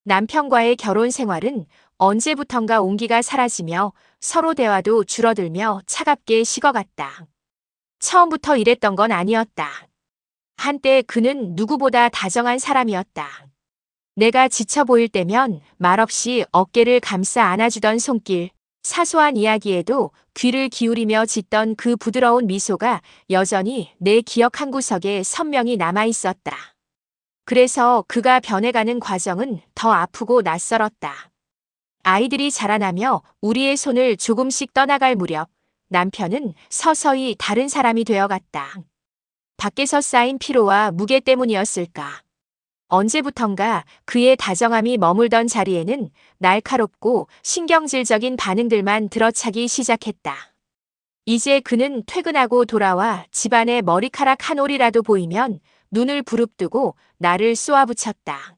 남편과의 결혼 생활은 언제부턴가 온기가 사라지며 서로 대화도 줄어들며 차갑게 식어갔다. 처음부터 이랬던 건 아니었다. 한때 그는 누구보다 다정한 사람이었다. 내가 지쳐 보일 때면 말없이 어깨를 감싸 안아주던 손길, 사소한 이야기에도 귀를 기울이며 짓던 그 부드러운 미소가 여전히 내 기억 한 구석에 선명히 남아 있었다. 그래서 그가 변해가는 과정은 더 아프고 낯설었다. 아이들이 자라나며 우리의 손을 조금씩 떠나갈 무렵 남편은 서서히 다른 사람이 되어갔다. 밖에서 쌓인 피로와 무게 때문이었을까? 언제부턴가 그의 다정함이 머물던 자리에는 날카롭고 신경질적인 반응들만 들어차기 시작했다. 이제 그는 퇴근하고 돌아와 집안에 머리카락 한 올이라도 보이면 눈을 부릅뜨고 나를 쏘아붙였다.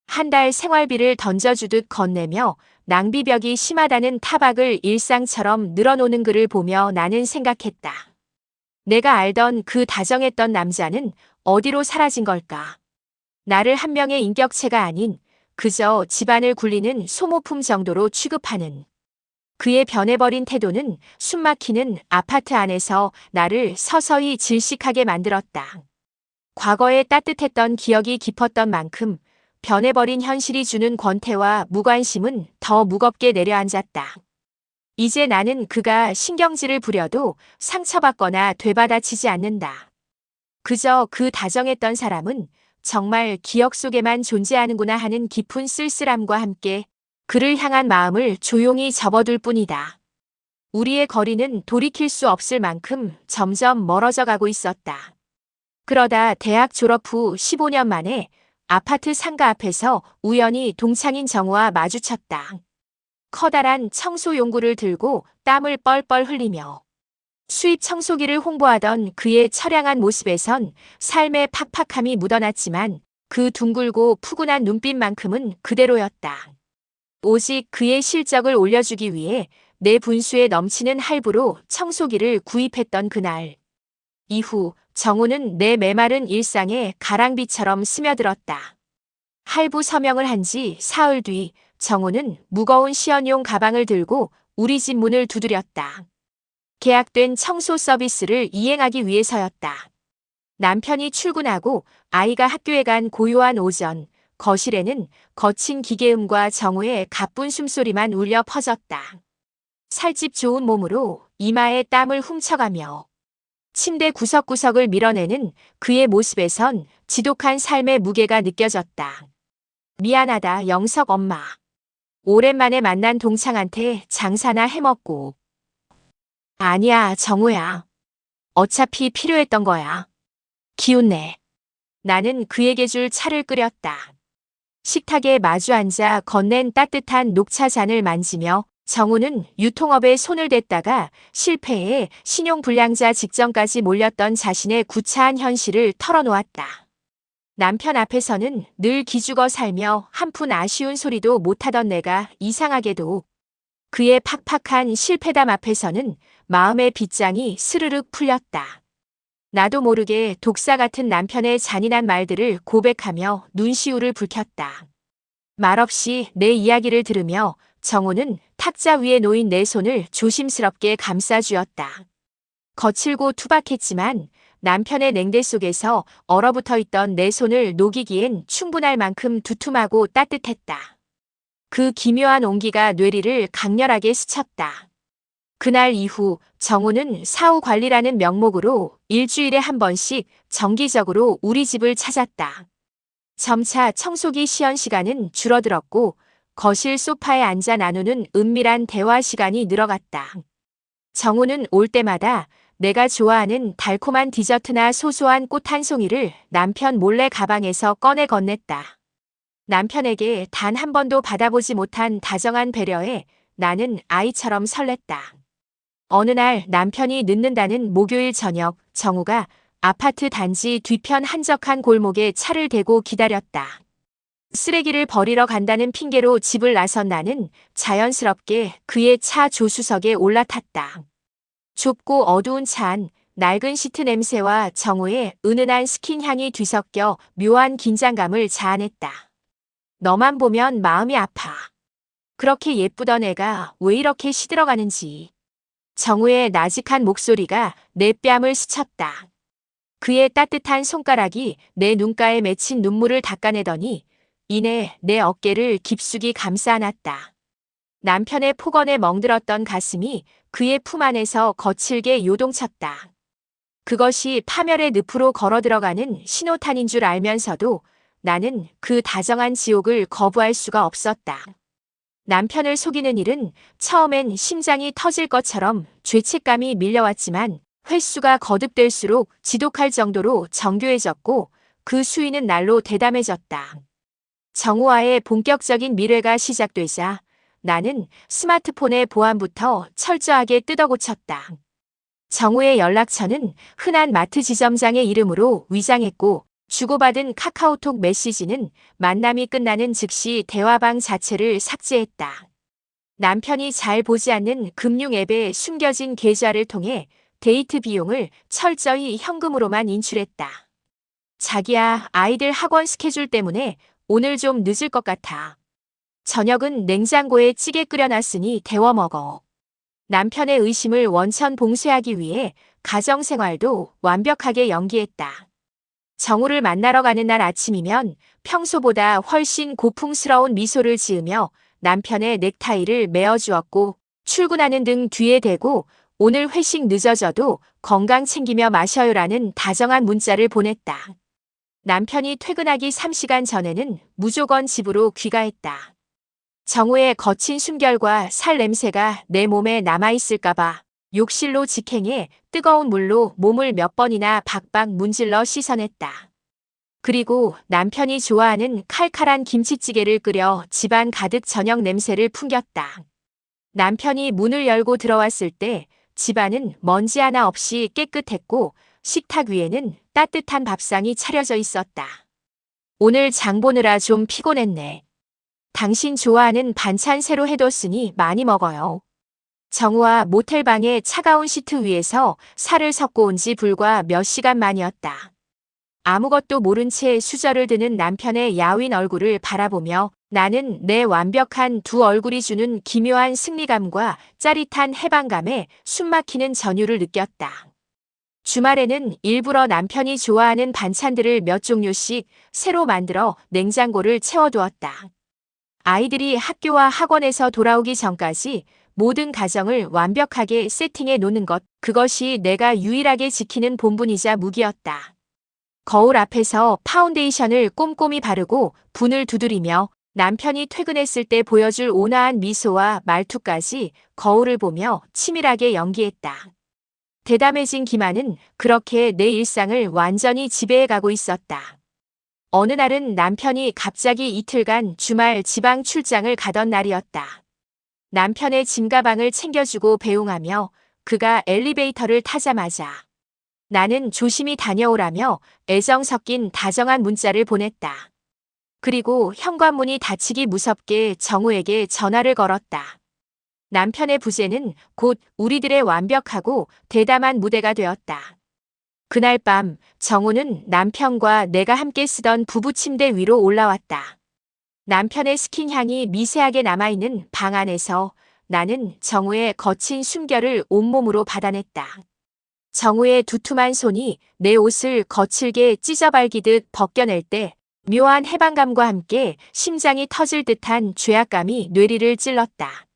한 달 생활비를 던져주듯 건네며 낭비벽이 심하다는 타박을 일상처럼 늘어놓는 그를 보며 나는 생각했다. 내가 알던 그 다정했던 남자는 어디로 사라진 걸까? 나를 한 명의 인격체가 아닌 그저 집안을 굴리는 소모품 정도로 취급하는 그의 변해버린 태도는 숨막히는 아파트 안에서 나를 서서히 질식하게 만들었다. 과거에 따뜻했던 기억이 깊었던 만큼 변해버린 현실이 주는 권태와 무관심은 더 무겁게 내려앉았다. 이제 나는 그가 신경질을 부려도 상처받거나 되받아치지 않는다. 그저 그 다정했던 사람은 정말 기억 속에만 존재하는구나 하는 깊은 쓸쓸함과 함께 그를 향한 마음을 조용히 접어둘 뿐이다. 우리의 거리는 돌이킬 수 없을 만큼 점점 멀어져 가고 있었다. 그러다 대학 졸업 후 15년 만에 아파트 상가 앞에서 우연히 동창인 정우와 마주쳤다. 커다란 청소 용구를 들고 땀을 뻘뻘 흘리며 수입 청소기를 홍보하던 그의 처량한 모습에선 삶의 팍팍함이 묻어났지만 그 둥글고 푸근한 눈빛만큼은 그대로였다. 오직 그의 실적을 올려주기 위해 내 분수에 넘치는 할부로 청소기를 구입했던 그날. 이후 정우는 내 메마른 일상에 가랑비처럼 스며들었다. 할부 서명을 한 지 사흘 뒤 정우는 무거운 시연용 가방을 들고 우리 집 문을 두드렸다. 계약된 청소 서비스를 이행하기 위해서였다. 남편이 출근하고 아이가 학교에 간 고요한 오전, 거실에는 거친 기계음과 정우의 가쁜 숨소리만 울려 퍼졌다. 살집 좋은 몸으로 이마에 땀을 훔쳐가며 침대 구석구석을 밀어내는 그의 모습에선 지독한 삶의 무게가 느껴졌다. 미안하다, 영석 엄마. 오랜만에 만난 동창한테 장사나 해먹고. 아니야, 정우야. 어차피 필요했던 거야. 기운내. 나는 그에게 줄 차를 끓였다. 식탁에 마주 앉아 건넨 따뜻한 녹차 잔을 만지며 정우는 유통업에 손을 댔다가 실패해 신용불량자 직전까지 몰렸던 자신의 구차한 현실을 털어놓았다. 남편 앞에서는 늘 기죽어 살며 한푼 아쉬운 소리도 못하던 내가 이상하게도 그의 팍팍한 실패담 앞에서는 마음의 빗장이 스르륵 풀렸다. 나도 모르게 독사 같은 남편의 잔인한 말들을 고백하며 눈시울을 붉혔다. 말없이 내 이야기를 들으며 정우는 탁자 위에 놓인 내 손을 조심스럽게 감싸주었다. 거칠고 투박했지만 남편의 냉대 속에서 얼어붙어 있던 내 손을 녹이기엔 충분할 만큼 두툼하고 따뜻했다. 그 기묘한 온기가 뇌리를 강렬하게 스쳤다. 그날 이후 정우는 사후 관리라는 명목으로 일주일에 한 번씩 정기적으로 우리 집을 찾았다. 점차 청소기 시연 시간은 줄어들었고 거실 소파에 앉아 나누는 은밀한 대화 시간이 늘어갔다. 정우는 올 때마다 내가 좋아하는 달콤한 디저트나 소소한 꽃 한 송이를 남편 몰래 가방에서 꺼내 건넸다. 남편에게 단 한 번도 받아보지 못한 다정한 배려에 나는 아이처럼 설렜다. 어느 날 남편이 늦는다는 목요일 저녁, 정우가 아파트 단지 뒤편 한적한 골목에 차를 대고 기다렸다. 쓰레기를 버리러 간다는 핑계로 집을 나선 나는 자연스럽게 그의 차 조수석에 올라탔다. 좁고 어두운 차 안, 낡은 시트 냄새와 정우의 은은한 스킨 향이 뒤섞여 묘한 긴장감을 자아냈다. 너만 보면 마음이 아파. 그렇게 예쁘던 애가 왜 이렇게 시들어가는지. 정우의 나직한 목소리가 내 뺨을 스쳤다. 그의 따뜻한 손가락이 내 눈가에 맺힌 눈물을 닦아내더니 이내 내 어깨를 깊숙이 감싸 안았다. 남편의 폭언에 멍들었던 가슴이 그의 품 안에서 거칠게 요동쳤다. 그것이 파멸의 늪으로 걸어 들어가는 신호탄인 줄 알면서도 나는 그 다정한 지옥을 거부할 수가 없었다. 남편을 속이는 일은 처음엔 심장이 터질 것처럼 죄책감이 밀려왔지만 횟수가 거듭될수록 지독할 정도로 정교해졌고 그 수위는 날로 대담해졌다. 정우와의 본격적인 밀회가 시작되자 나는 스마트폰의 보안부터 철저하게 뜯어고쳤다. 정우의 연락처는 흔한 마트 지점장의 이름으로 위장했고 주고받은 카카오톡 메시지는 만남이 끝나는 즉시 대화방 자체를 삭제했다. 남편이 잘 보지 않는 금융 앱에 숨겨진 계좌를 통해 데이트 비용을 철저히 현금으로만 인출했다. 자기야, 아이들 학원 스케줄 때문에 오늘 좀 늦을 것 같아. 저녁은 냉장고에 찌개 끓여놨으니 데워 먹어. 남편의 의심을 원천 봉쇄하기 위해 가정생활도 완벽하게 연기했다. 정우를 만나러 가는 날 아침이면 평소보다 훨씬 고풍스러운 미소를 지으며 남편의 넥타이를 메어주었고 출근하는 등 뒤에 대고 오늘 회식 늦어져도 건강 챙기며 마셔요라는 다정한 문자를 보냈다. 남편이 퇴근하기 3시간 전에는 무조건 집으로 귀가했다. 정우의 거친 숨결과 살 냄새가 내 몸에 남아있을까봐 욕실로 직행해 뜨거운 물로 몸을 몇 번이나 박박 문질러 씻어냈다. 그리고 남편이 좋아하는 칼칼한 김치찌개를 끓여 집안 가득 저녁 냄새를 풍겼다. 남편이 문을 열고 들어왔을 때 집안은 먼지 하나 없이 깨끗했고 식탁 위에는 따뜻한 밥상이 차려져 있었다. 오늘 장 보느라 좀 피곤했네. 당신 좋아하는 반찬 새로 해뒀으니 많이 먹어요. 정우와 모텔방의 차가운 시트 위에서 살을 섞고 온 지 불과 몇 시간 만이었다. 아무것도 모른 채 수저를 드는 남편의 야윈 얼굴을 바라보며 나는 내 완벽한 두 얼굴이 주는 기묘한 승리감과 짜릿한 해방감에 숨막히는 전율을 느꼈다. 주말에는 일부러 남편이 좋아하는 반찬들을 몇 종류씩 새로 만들어 냉장고를 채워두었다. 아이들이 학교와 학원에서 돌아오기 전까지 모든 가정을 완벽하게 세팅해 놓는 것, 그것이 내가 유일하게 지키는 본분이자 무기였다. 거울 앞에서 파운데이션을 꼼꼼히 바르고 분을 두드리며 남편이 퇴근했을 때 보여줄 온화한 미소와 말투까지 거울을 보며 치밀하게 연기했다. 대담해진 기만은 그렇게 내 일상을 완전히 지배해가고 있었다. 어느 날은 남편이 갑자기 이틀간 주말 지방 출장을 가던 날이었다. 남편의 짐가방을 챙겨주고 배웅하며 그가 엘리베이터를 타자마자 나는 조심히 다녀오라며 애정 섞인 다정한 문자를 보냈다. 그리고 현관문이 닫히기 무섭게 정우에게 전화를 걸었다. 남편의 부재는 곧 우리들의 완벽하고 대담한 무대가 되었다. 그날 밤 정우는 남편과 내가 함께 쓰던 부부 침대 위로 올라왔다. 남편의 스킨 향이 미세하게 남아있는 방 안에서 나는 정우의 거친 숨결을 온몸으로 받아냈다. 정우의 두툼한 손이 내 옷을 거칠게 찢어발기듯 벗겨낼 때 묘한 해방감과 함께 심장이 터질 듯한 죄악감이 뇌리를 찔렀다.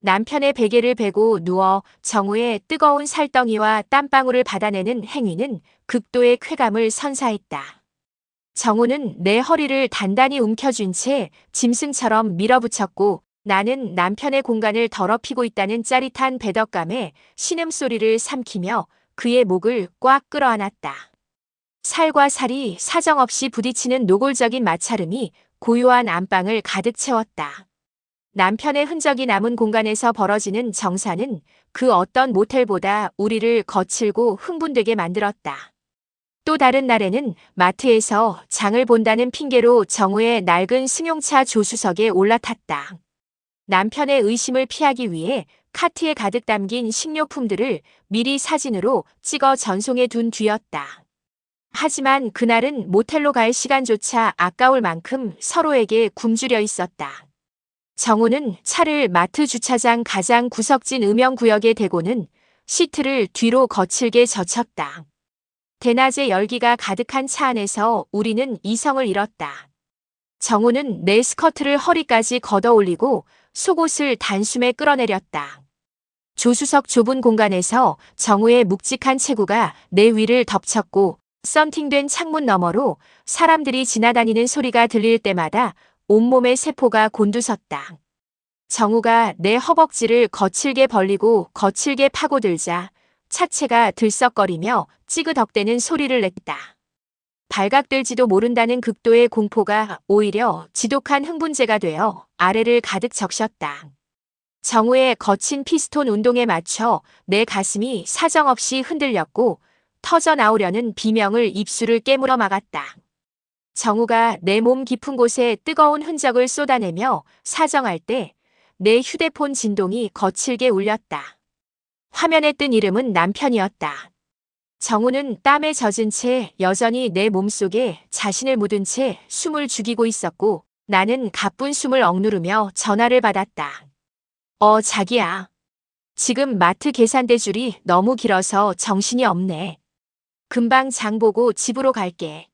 남편의 베개를 베고 누워 정우의 뜨거운 살덩이와 땀방울을 받아내는 행위는 극도의 쾌감을 선사했다. 정우는 내 허리를 단단히 움켜쥔 채 짐승처럼 밀어붙였고 나는 남편의 공간을 더럽히고 있다는 짜릿한 배덕감에 신음소리를 삼키며 그의 목을 꽉 끌어안았다. 살과 살이 사정없이 부딪히는 노골적인 마찰음이 고요한 안방을 가득 채웠다. 남편의 흔적이 남은 공간에서 벌어지는 정사는 그 어떤 모텔보다 우리를 거칠고 흥분되게 만들었다. 또 다른 날에는 마트에서 장을 본다는 핑계로 정우의 낡은 승용차 조수석에 올라탔다. 남편의 의심을 피하기 위해 카트에 가득 담긴 식료품들을 미리 사진으로 찍어 전송해 둔 뒤였다. 하지만 그날은 모텔로 갈 시간조차 아까울 만큼 서로에게 굶주려 있었다. 정우는 차를 마트 주차장 가장 구석진 음영구역에 대고는 시트를 뒤로 거칠게 젖혔다. 대낮에 열기가 가득한 차 안에서 우리는 이성을 잃었다. 정우는 내 스커트를 허리까지 걷어 올리고 속옷을 단숨에 끌어내렸다. 조수석 좁은 공간에서 정우의 묵직한 체구가 내 위를 덮쳤고 썬팅된 창문 너머로 사람들이 지나다니는 소리가 들릴 때마다 온몸의 세포가 곤두섰다. 정우가 내 허벅지를 거칠게 벌리고 거칠게 파고들자 차체가 들썩거리며 찌그덕대는 소리를 냈다. 발각될지도 모른다는 극도의 공포가 오히려 지독한 흥분제가 되어 아래를 가득 적셨다. 정우의 거친 피스톤 운동에 맞춰 내 가슴이 사정없이 흔들렸고 터져 나오려는 비명을 입술을 깨물어 막았다. 정우가 내 몸 깊은 곳에 뜨거운 흔적을 쏟아내며 사정할 때 내 휴대폰 진동이 거칠게 울렸다. 화면에 뜬 이름은 남편이었다. 정우는 땀에 젖은 채 여전히 내 몸속에 자신을 묻은 채 숨을 죽이고 있었고 나는 가쁜 숨을 억누르며 전화를 받았다. 자기야. 지금 마트 계산대 줄이 너무 길어서 정신이 없네. 금방 장 보고 집으로 갈게.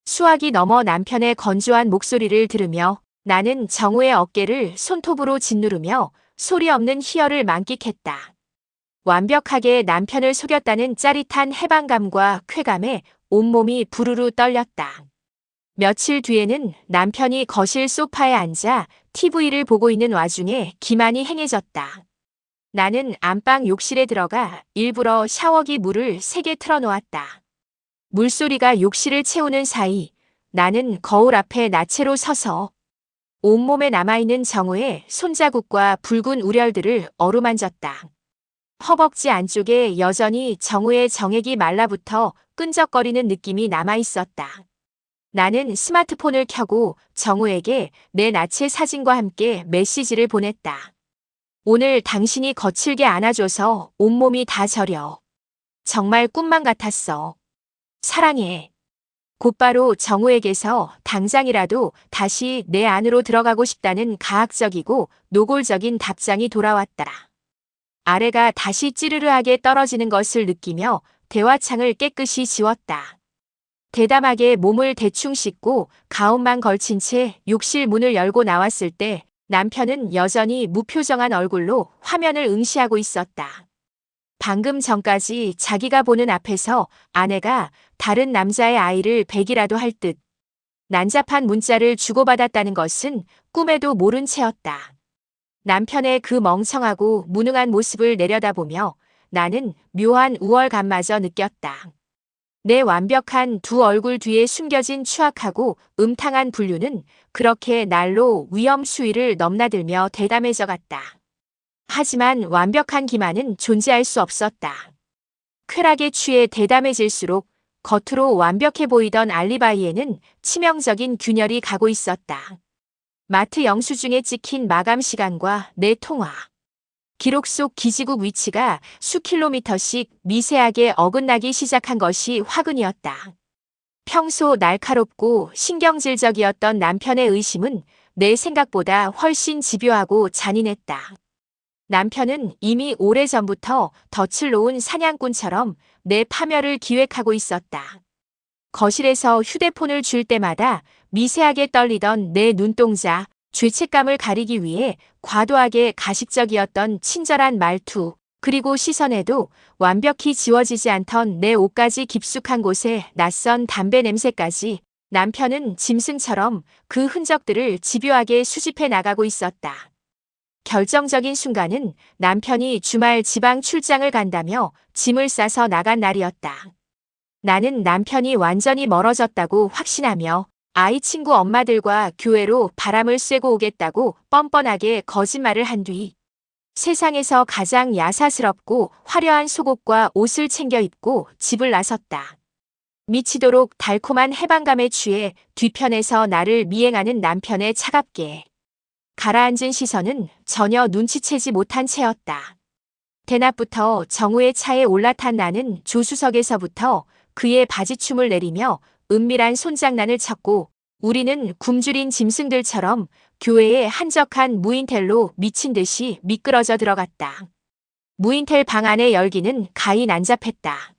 수화기 넘어 남편의 건조한 목소리를 들으며 나는 정우의 어깨를 손톱으로 짓누르며 소리 없는 희열을 만끽했다. 완벽하게 남편을 속였다는 짜릿한 해방감과 쾌감에 온몸이 부르르 떨렸다. 며칠 뒤에는 남편이 거실 소파에 앉아 TV를 보고 있는 와중에 기만이 행해졌다. 나는 안방 욕실에 들어가 일부러 샤워기 물을 세게 틀어놓았다. 물소리가 욕실을 채우는 사이 나는 거울 앞에 나체로 서서 온몸에 남아있는 정우의 손자국과 붉은 우열들을 어루만졌다. 허벅지 안쪽에 여전히 정우의 정액이 말라붙어 끈적거리는 느낌이 남아있었다. 나는 스마트폰을 켜고 정우에게 내 나체 사진과 함께 메시지를 보냈다. 오늘 당신이 거칠게 안아줘서 온몸이 다 저려. 정말 꿈만 같았어. 사랑해. 곧바로 정우에게서 당장이라도 다시 내 안으로 들어가고 싶다는 가학적이고 노골적인 답장이 돌아왔다. 아래가 다시 찌르르하게 떨어지는 것을 느끼며 대화창을 깨끗이 지웠다. 대담하게 몸을 대충 씻고 가운만 걸친 채 욕실 문을 열고 나왔을 때 남편은 여전히 무표정한 얼굴로 화면을 응시하고 있었다. 방금 전까지 자기가 보는 앞에서 아내가 다른 남자의 아이를 배기라도 할 듯 난잡한 문자를 주고받았다는 것은 꿈에도 모른 채였다. 남편의 그 멍청하고 무능한 모습을 내려다보며 나는 묘한 우월감마저 느꼈다. 내 완벽한 두 얼굴 뒤에 숨겨진 추악하고 음탕한 분류는 그렇게 날로 위험 수위를 넘나들며 대담해져 갔다. 하지만 완벽한 기만은 존재할 수 없었다. 쾌락에 취해 대담해질수록 겉으로 완벽해 보이던 알리바이에는 치명적인 균열이 가고 있었다. 마트 영수증에 찍힌 마감 시간과 내 통화. 기록 속 기지국 위치가 수킬로미터씩 미세하게 어긋나기 시작한 것이 화근이었다. 평소 날카롭고 신경질적이었던 남편의 의심은 내 생각보다 훨씬 집요하고 잔인했다. 남편은 이미 오래전부터 덫을 놓은 사냥꾼처럼 내 파멸을 기획하고 있었다. 거실에서 휴대폰을 줄 때마다 미세하게 떨리던 내 눈동자, 죄책감을 가리기 위해 과도하게 가식적이었던 친절한 말투, 그리고 시선에도 완벽히 지워지지 않던 내 옷까지 깊숙한 곳에 낯선 담배 냄새까지 남편은 짐승처럼 그 흔적들을 집요하게 수집해 나가고 있었다. 결정적인 순간은 남편이 주말 지방 출장을 간다며 짐을 싸서 나간 날이었다. 나는 남편이 완전히 멀어졌다고 확신하며 아이 친구 엄마들과 교회로 바람을 쐬고 오겠다고 뻔뻔하게 거짓말을 한 뒤 세상에서 가장 야사스럽고 화려한 속옷과 옷을 챙겨 입고 집을 나섰다. 미치도록 달콤한 해방감에 취해 뒤편에서 나를 미행하는 남편의 차갑게 가라앉은 시선은 전혀 눈치채지 못한 채였다. 대낮부터 정우의 차에 올라탄 나는 조수석에서부터 그의 바지춤을 내리며 은밀한 손장난을 쳤고 우리는 굶주린 짐승들처럼 교회의 한적한 무인텔로 미친 듯이 미끄러져 들어갔다. 무인텔 방 안의 열기는 가히 난잡했다.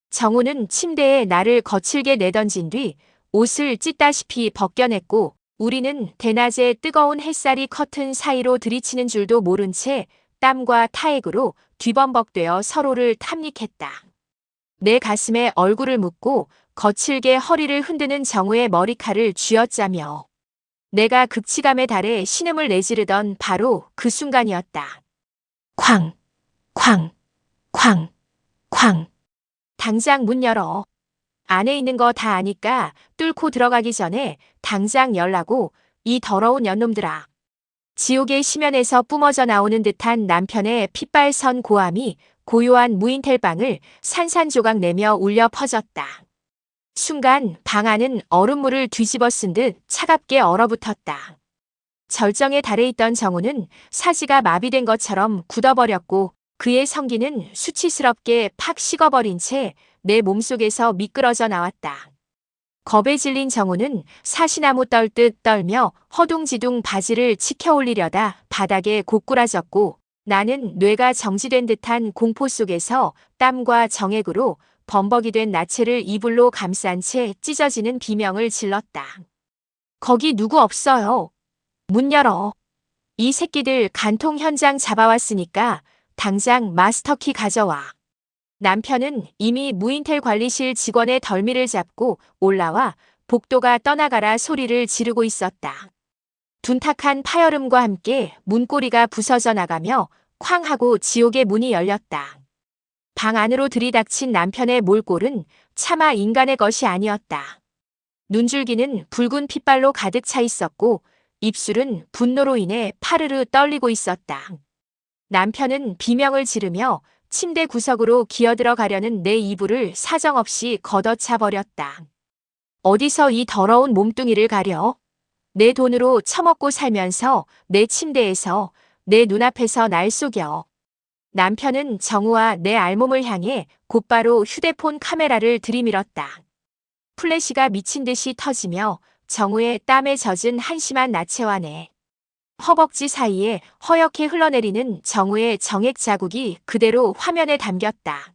정우는 침대에 나를 거칠게 내던진 뒤 옷을 찢다시피 벗겨냈고 우리는 대낮에 뜨거운 햇살이 커튼 사이로 들이치는 줄도 모른 채 땀과 타액으로 뒤범벅되어 서로를 탐닉했다. 내 가슴에 얼굴을 묻고 거칠게 허리를 흔드는 정우의 머리칼을 쥐어짜며 내가 극치감에 달해 신음을 내지르던 바로 그 순간이었다. 쾅, 쾅, 쾅, 쾅. 당장 문 열어. 안에 있는 거 다 아니까 뚫고 들어가기 전에 당장 열라고 이 더러운 년놈들아. 지옥의 심연에서 뿜어져 나오는 듯한 남편의 핏발선 고함이 고요한 무인텔방을 산산조각 내며 울려 퍼졌다. 순간 방 안은 얼음물을 뒤집어 쓴 듯 차갑게 얼어붙었다. 절정에 달해 있던 정우는 사지가 마비된 것처럼 굳어버렸고 그의 성기는 수치스럽게 팍 식어버린 채 내 몸속에서 미끄러져 나왔다. 겁에 질린 정우는 사시나무 떨듯 떨며 허둥지둥 바지를 치켜 올리려다 바닥에 고꾸라졌고 나는 뇌가 정지된 듯한 공포 속에서 땀과 정액으로 범벅이 된 나체를 이불로 감싼 채 찢어지는 비명을 질렀다. 거기 누구 없어요. 문 열어. 이 새끼들 간통 현장 잡아왔으니까 당장 마스터키 가져와. 남편은 이미 무인텔 관리실 직원의 덜미를 잡고 올라와 복도가 떠나가라 소리를 지르고 있었다. 둔탁한 파열음과 함께 문고리가 부서져 나가며 쾅 하고 지옥의 문이 열렸다. 방 안으로 들이닥친 남편의 몰골은 차마 인간의 것이 아니었다. 눈줄기는 붉은 핏발로 가득 차 있었고 입술은 분노로 인해 파르르 떨리고 있었다. 남편은 비명을 지르며 침대 구석으로 기어들어가려는 내 이불을 사정없이 걷어차 버렸다. 어디서 이 더러운 몸뚱이를 가려? 내 돈으로 처먹고 살면서 내 침대에서 내 눈앞에서 날 속여. 남편은 정우와 내 알몸을 향해 곧바로 휴대폰 카메라를 들이밀었다. 플래시가 미친 듯이 터지며 정우의 땀에 젖은 한심한 나체와 내 허벅지 사이에 허옇게 흘러내리는 정우의 정액 자국이 그대로 화면에 담겼다.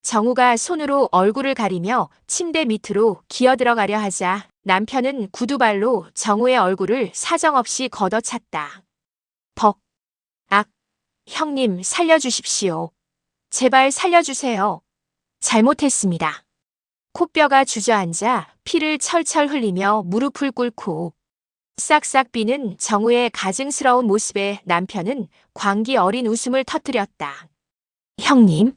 정우가 손으로 얼굴을 가리며 침대 밑으로 기어들어가려 하자 남편은 구두발로 정우의 얼굴을 사정없이 걷어찼다. 벅, 악, 형님 살려주십시오. 제발 살려주세요. 잘못했습니다. 코뼈가 주저앉아 피를 철철 흘리며 무릎을 꿇고 싹싹 비는 정우의 가증스러운 모습에 남편은 광기 어린 웃음을 터뜨렸다. 형님,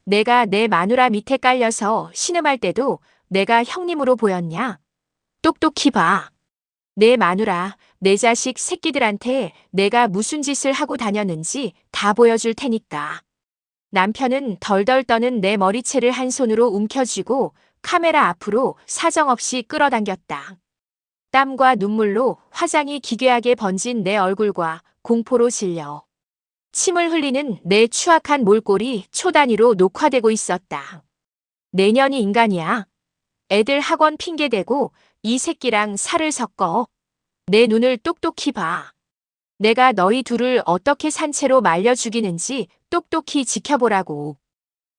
내가 내 마누라 밑에 깔려서 신음할 때도 내가 형님으로 보였냐? 똑똑히 봐. 내 마누라, 내 자식 새끼들한테 내가 무슨 짓을 하고 다녔는지 다 보여줄 테니까. 남편은 덜덜 떠는 내 머리채를 한 손으로 움켜쥐고 카메라 앞으로 사정없이 끌어당겼다. 땀과 눈물로 화장이 기괴하게 번진 내 얼굴과 공포로 질려 침을 흘리는 내 추악한 몰골이 초단위로 녹화되고 있었다. 내년이 인간이야. 애들 학원 핑계대고 이 새끼랑 살을 섞어. 내 눈을 똑똑히 봐. 내가 너희 둘을 어떻게 산채로 말려 죽이는지 똑똑히 지켜보라고.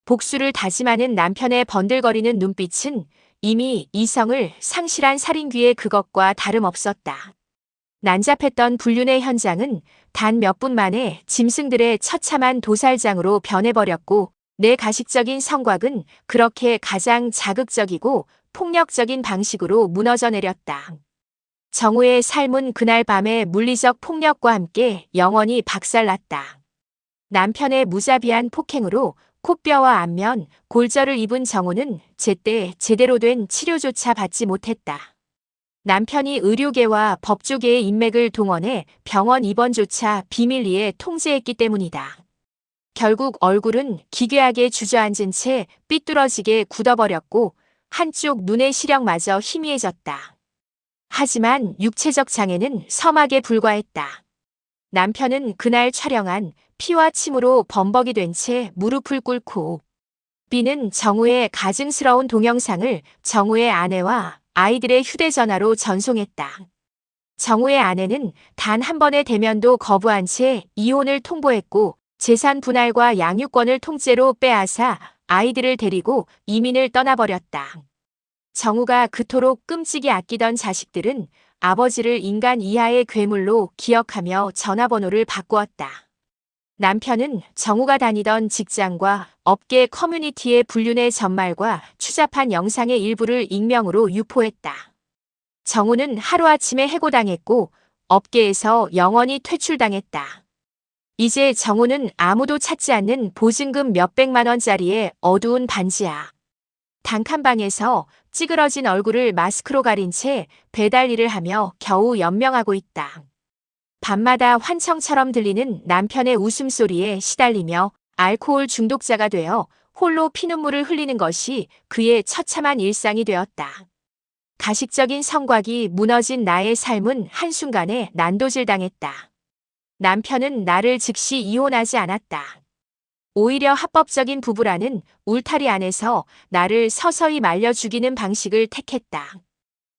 복수를 다짐하는 남편의 번들거리는 눈빛은 이미 이성을 상실한 살인귀의 그것과 다름없었다. 난잡했던 불륜의 현장은 단 몇 분 만에 짐승들의 처참한 도살장으로 변해버렸고 내 가식적인 성곽은 그렇게 가장 자극적이고 폭력적인 방식으로 무너져 내렸다. 정우의 삶은 그날 밤의 물리적 폭력과 함께 영원히 박살났다. 남편의 무자비한 폭행으로 코뼈와 안면, 골절을 입은 정우는 제때 제대로 된 치료조차 받지 못했다. 남편이 의료계와 법조계의 인맥을 동원해 병원 입원조차 비밀리에 통제했기 때문이다. 결국 얼굴은 기괴하게 주저앉은 채 삐뚤어지게 굳어버렸고 한쪽 눈의 시력마저 희미해졌다. 하지만 육체적 장애는 서막에 불과했다. 남편은 그날 촬영한 피와 침으로 범벅이 된 채 무릎을 꿇고 B는 정우의 가증스러운 동영상을 정우의 아내와 아이들의 휴대전화로 전송했다. 정우의 아내는 단 한 번의 대면도 거부한 채 이혼을 통보했고 재산 분할과 양육권을 통째로 빼앗아 아이들을 데리고 이민을 떠나버렸다. 정우가 그토록 끔찍이 아끼던 자식들은 아버지를 인간 이하의 괴물로 기억하며 전화번호를 바꾸었다. 남편은 정우가 다니던 직장과 업계 커뮤니티의 불륜의 전말과 추잡한 영상의 일부를 익명으로 유포했다. 정우는 하루아침에 해고당했고 업계에서 영원히 퇴출당했다. 이제 정우는 아무도 찾지 않는 보증금 몇백만 원짜리의 어두운 반지하. 단칸방에서 찌그러진 얼굴을 마스크로 가린 채 배달 일을 하며 겨우 연명하고 있다. 밤마다 환청처럼 들리는 남편의 웃음소리에 시달리며 알코올 중독자가 되어 홀로 피눈물을 흘리는 것이 그의 처참한 일상이 되었다. 가식적인 성곽이 무너진 나의 삶은 한순간에 난도질당했다. 남편은 나를 즉시 이혼하지 않았다. 오히려 합법적인 부부라는 울타리 안에서 나를 서서히 말려 죽이는 방식을 택했다.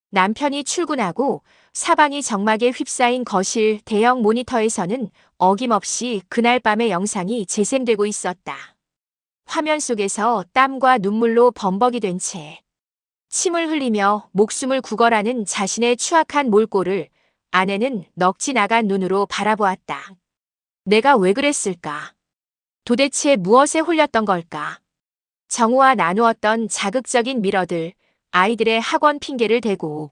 남편이 출근하고 사방이 적막에 휩싸인 거실 대형 모니터에서는 어김없이 그날 밤의 영상이 재생되고 있었다. 화면 속에서 땀과 눈물로 범벅이 된 채 침을 흘리며 목숨을 구걸하는 자신의 추악한 몰골을 아내는 넋이 나간 눈으로 바라보았다. 내가 왜 그랬을까? 도대체 무엇에 홀렸던 걸까? 정우와 나누었던 자극적인 미러들, 아이들의 학원 핑계를 대고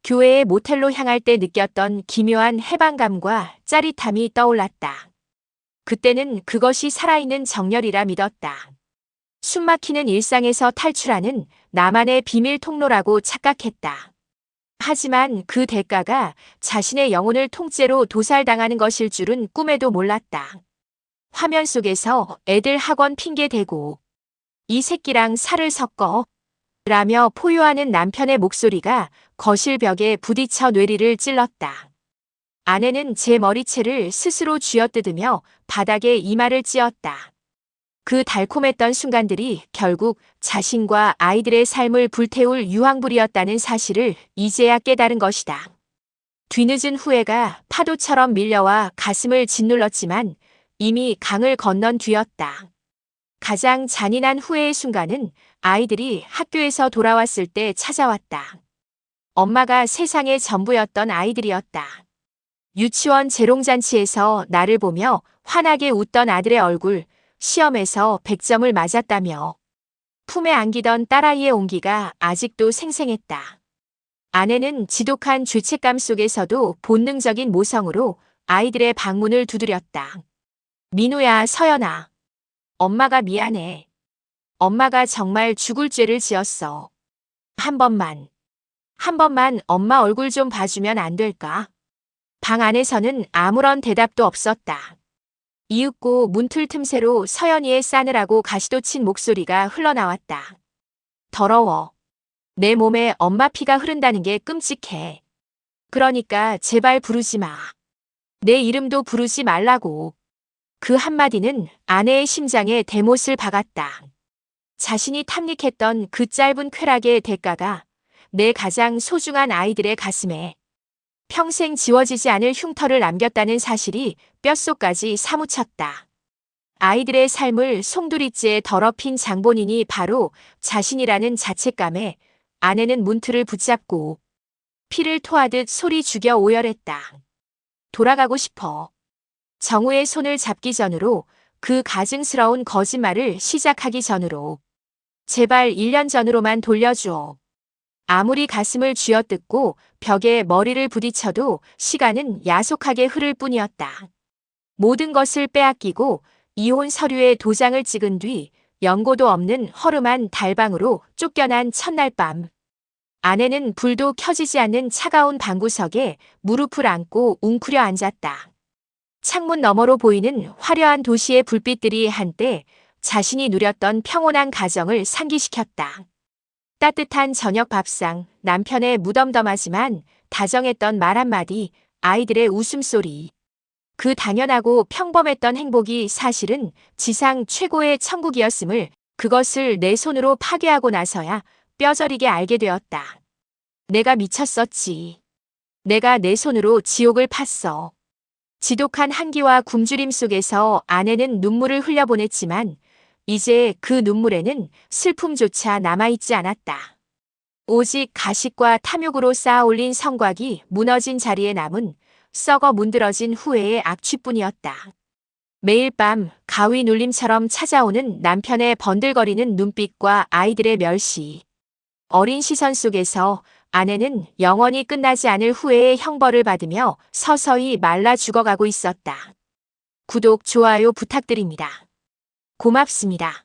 교회의 모텔로 향할 때 느꼈던 기묘한 해방감과 짜릿함이 떠올랐다. 그때는 그것이 살아있는 정열이라 믿었다. 숨막히는 일상에서 탈출하는 나만의 비밀 통로라고 착각했다. 하지만 그 대가가 자신의 영혼을 통째로 도살당하는 것일 줄은 꿈에도 몰랐다. 화면 속에서 애들 학원 핑계 대고 이 새끼랑 살을 섞어 라며 포효하는 남편의 목소리가 거실 벽에 부딪혀 뇌리를 찔렀다. 아내는 제 머리채를 스스로 쥐어뜯으며 바닥에 이마를 찧었다. 그 달콤했던 순간들이 결국 자신과 아이들의 삶을 불태울 유황불이었다는 사실을 이제야 깨달은 것이다. 뒤늦은 후회가 파도처럼 밀려와 가슴을 짓눌렀지만 이미 강을 건넌 뒤였다. 가장 잔인한 후회의 순간은 아이들이 학교에서 돌아왔을 때 찾아왔다. 엄마가 세상의 전부였던 아이들이었다. 유치원 재롱잔치에서 나를 보며 환하게 웃던 아들의 얼굴, 시험에서 100점을 맞았다며 품에 안기던 딸아이의 온기가 아직도 생생했다. 아내는 지독한 죄책감 속에서도 본능적인 모성으로 아이들의 방문을 두드렸다. 민우야, 서연아. 엄마가 미안해. 엄마가 정말 죽을 죄를 지었어. 한 번만 엄마 얼굴 좀 봐주면 안 될까? 방 안에서는 아무런 대답도 없었다. 이윽고 문틀 틈새로 서연이의 싸늘하고 가시도 친 목소리가 흘러나왔다. 더러워. 내 몸에 엄마 피가 흐른다는 게 끔찍해. 그러니까 제발 부르지 마. 내 이름도 부르지 말라고. 그 한마디는 아내의 심장에 대못을 박았다. 자신이 탐닉했던 그 짧은 쾌락의 대가가 내 가장 소중한 아이들의 가슴에 평생 지워지지 않을 흉터를 남겼다는 사실이 뼛속까지 사무쳤다. 아이들의 삶을 송두리째 더럽힌 장본인이 바로 자신이라는 자책감에 아내는 문틀을 붙잡고 피를 토하듯 소리 죽여 오열했다. 돌아가고 싶어. 정우의 손을 잡기 전으로, 그 가증스러운 거짓말을 시작하기 전으로. 제발 1년 전으로만 돌려줘. 아무리 가슴을 쥐어뜯고 벽에 머리를 부딪혀도 시간은 야속하게 흐를 뿐이었다. 모든 것을 빼앗기고 이혼 서류에 도장을 찍은 뒤 연고도 없는 허름한 달방으로 쫓겨난 첫날 밤. 아내는 불도 켜지지 않는 차가운 방구석에 무릎을 안고 웅크려 앉았다. 창문 너머로 보이는 화려한 도시의 불빛들이 한때 자신이 누렸던 평온한 가정을 상기시켰다. 따뜻한 저녁 밥상, 남편의 무덤덤하지만 다정했던 말 한마디, 아이들의 웃음소리. 그 당연하고 평범했던 행복이 사실은 지상 최고의 천국이었음을 그것을 내 손으로 파괴하고 나서야 뼈저리게 알게 되었다. 내가 미쳤었지. 내가 내 손으로 지옥을 팠어. 지독한 한기와 굶주림 속에서 아내는 눈물을 흘려보냈지만 이제 그 눈물에는 슬픔조차 남아있지 않았다. 오직 가식과 탐욕으로 쌓아 올린 성곽이 무너진 자리에 남은 썩어 문드러진 후회의 악취뿐이었다. 매일 밤 가위 눌림처럼 찾아오는 남편의 번들거리는 눈빛과 아이들의 멸시. 어린 시선 속에서 아내는 영원히 끝나지 않을 후회의 형벌을 받으며 서서히 말라 죽어가고 있었다. 구독, 좋아요 부탁드립니다. 고맙습니다.